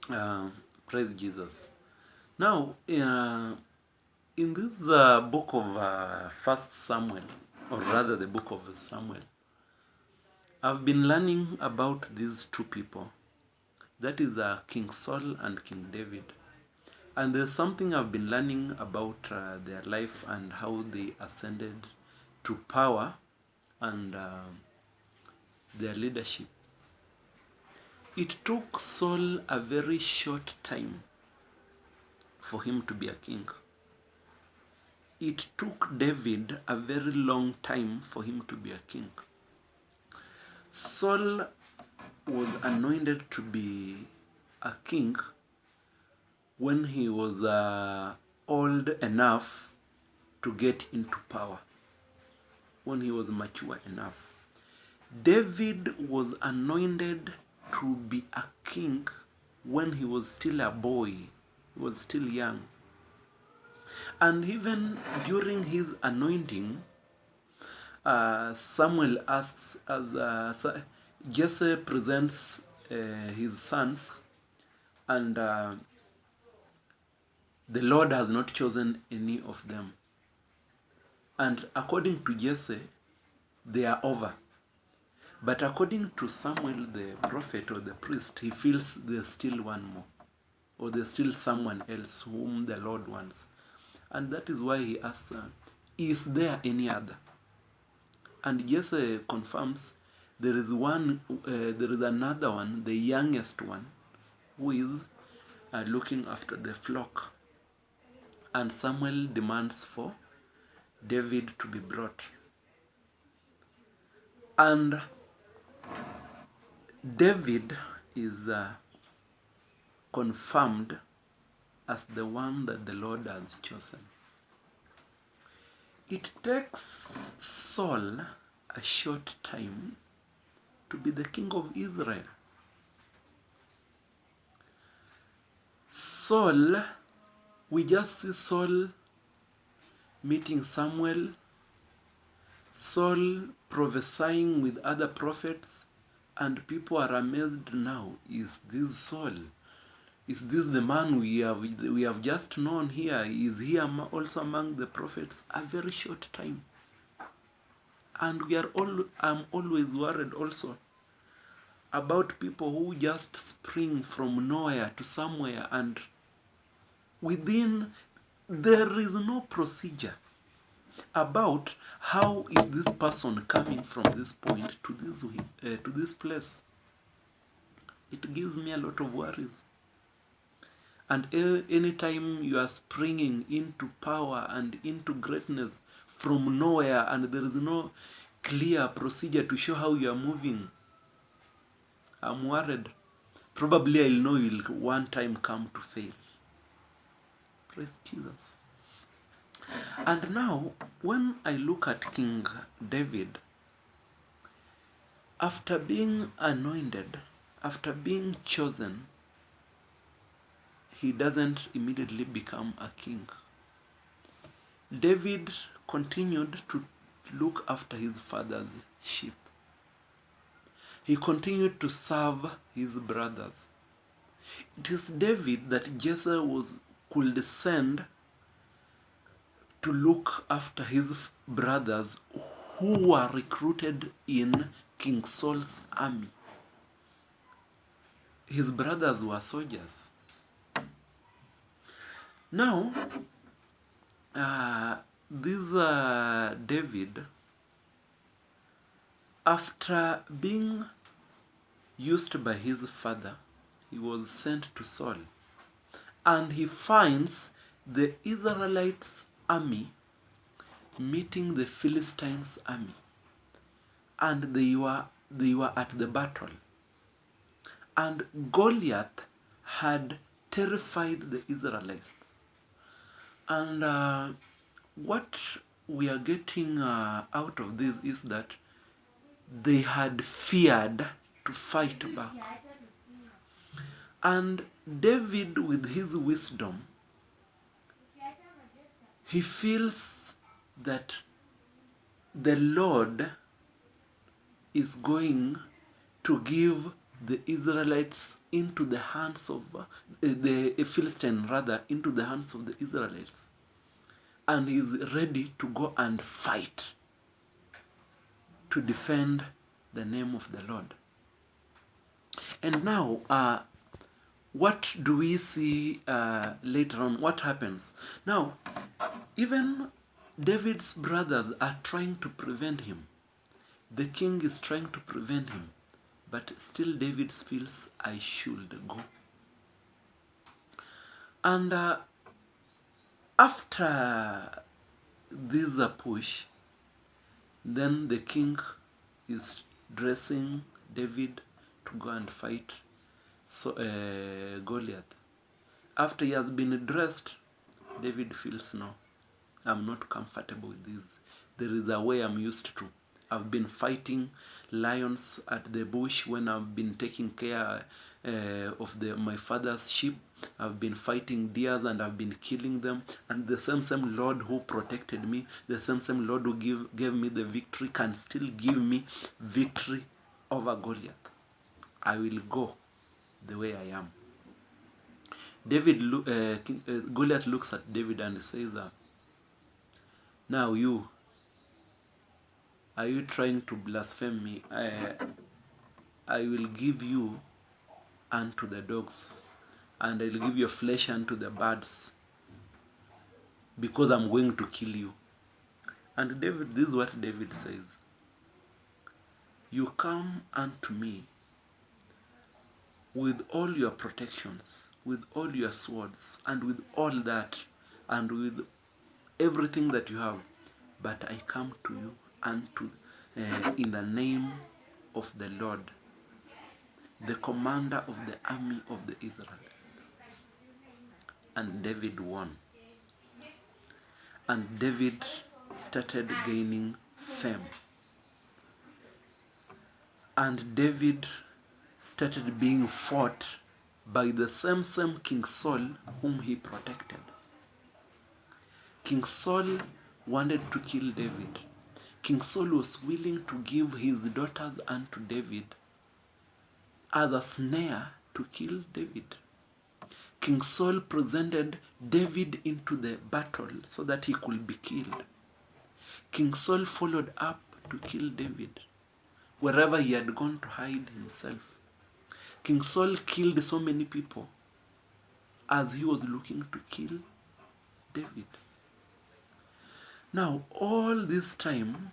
Uh, Praise Jesus. Now, in this book of First Samuel, or rather the book of Samuel, I've been learning about these two people. That is King Saul and King David. And there's something I've been learning about their life and how they ascended to power and their leadership. It took Saul a very short time for him to be a king. It took David a very long time for him to be a king. Saul was anointed to be a king when he was old enough to get into power, when he was mature enough. David was anointed to be a king when he was still a boy, he was still young. And even during his anointing, Samuel asks, as Jesse presents his sons, and the Lord has not chosen any of them. And according to Jesse, they are over. But according to Samuel, the prophet or the priest, he feels there's still one more, or there's still someone else whom the Lord wants. And that is why he asks, is there any other? And Jesse confirms there is another one, the youngest one, who is looking after the flock. And Samuel demands for David to be brought. And David is confirmed as the one that the Lord has chosen. It takes Saul a short time to be the king of Israel. Saul, we just see Saul meeting Samuel, Saul prophesying with other prophets, and people are amazed now. Is this Saul? Is this the man we have just known here? Is he also among the prophets? A very short time. And I'm always worried also about people who just spring from nowhere to somewhere, and within there is no procedure about how is this person coming from this point to this place. It gives me a lot of worries. And anytime you are springing into power and into greatness from nowhere, and there is no clear procedure to show how you are moving, I'm worried. Probably I'll know you'll one time come to fail. Praise Jesus. And now, when I look at King David, after being anointed, after being chosen, he doesn't immediately become a king. David continued to look after his father's sheep. He continued to serve his brothers. It is David that Jesse could send to look after his brothers who were recruited in King Saul's army. His brothers were soldiers. Now, this David, after being used by his father, he was sent to Saul, and he finds the Israelites' army meeting the Philistines' army, and they were at the battle, and Goliath had terrified the Israelites. And what we are getting out of this is that they had feared to fight back. And David, with his wisdom, he feels that the Lord is going to give the Israelites into the hands of the Philistine, rather, into the hands of the Israelites. And he is ready to go and fight to defend the name of the Lord. And now, what do we see later on? What happens? Now, even David's brothers are trying to prevent him. The king is trying to prevent him. But still David feels, I should go. And after this push, then the king is dressing David to go and fight Goliath. After he has been dressed, David feels, no, I'm not comfortable with this. There is a way I'm used to. I've been fighting lions at the bush when I've been taking care of my father's sheep. I've been fighting deers and I've been killing them. And the same Lord who protected me, the same Lord who gave me the victory can still give me victory over Goliath. I will go the way I am. Goliath looks at David and says, now you, are you trying to blaspheme me? I will give you unto the dogs, and I will give your flesh unto the birds, because I'm going to kill you. And David, this is what David says. You come unto me with all your protections, with all your swords, and with all that, and with everything that you have. But I come to you in the name of the Lord, the commander of the army of the Israelites. And David won. And David started gaining fame. And David started being fought by the same King Saul whom he protected. King Saul wanted to kill David. King Saul was willing to give his daughters unto David as a snare to kill David. King Saul presented David into the battle so that he could be killed. King Saul followed up to kill David wherever he had gone to hide himself. King Saul killed so many people as he was looking to kill David. Now, all this time,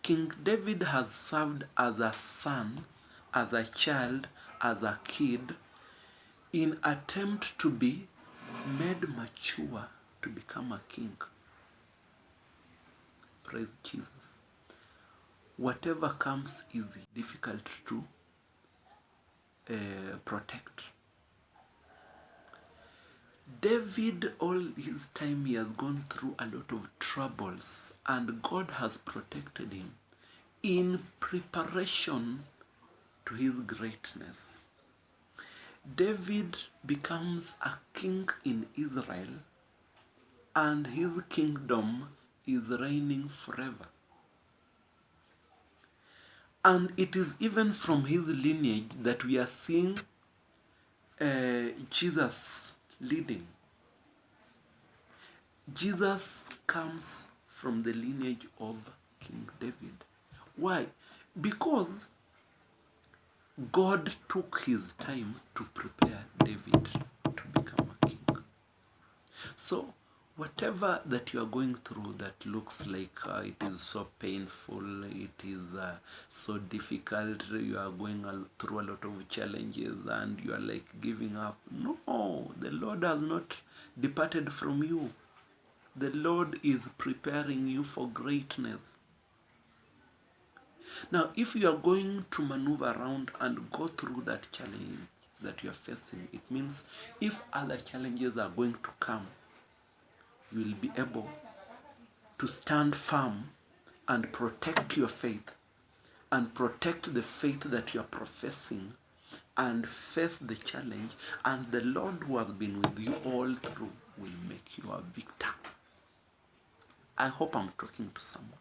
King David has served as a son, as a child, as a kid, in attempt to be made mature to become a king. Praise Jesus. Whatever comes is difficult to protect. David, all his time, he has gone through a lot of troubles, and God has protected him in preparation to his greatness. David becomes a king in Israel, and his kingdom is reigning forever. And it is even from his lineage that we are seeing Jesus leading. Jesus comes from the lineage of King David. Why? Because God took his time to prepare David to become a king. So, whatever that you are going through that looks like it is so painful, it is so difficult, you are going through a lot of challenges and you are like giving up. No, the Lord has not departed from you. The Lord is preparing you for greatness. Now, if you are going to maneuver around and go through that challenge that you are facing, it means if other challenges are going to come, you will be able to stand firm and protect your faith and protect the faith that you are professing and face the challenge, and the Lord who has been with you all through will make you a victor. I hope I'm talking to someone.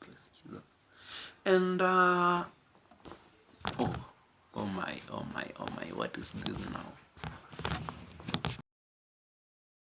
Praise Jesus. And Oh my, oh my, oh my, what is this now?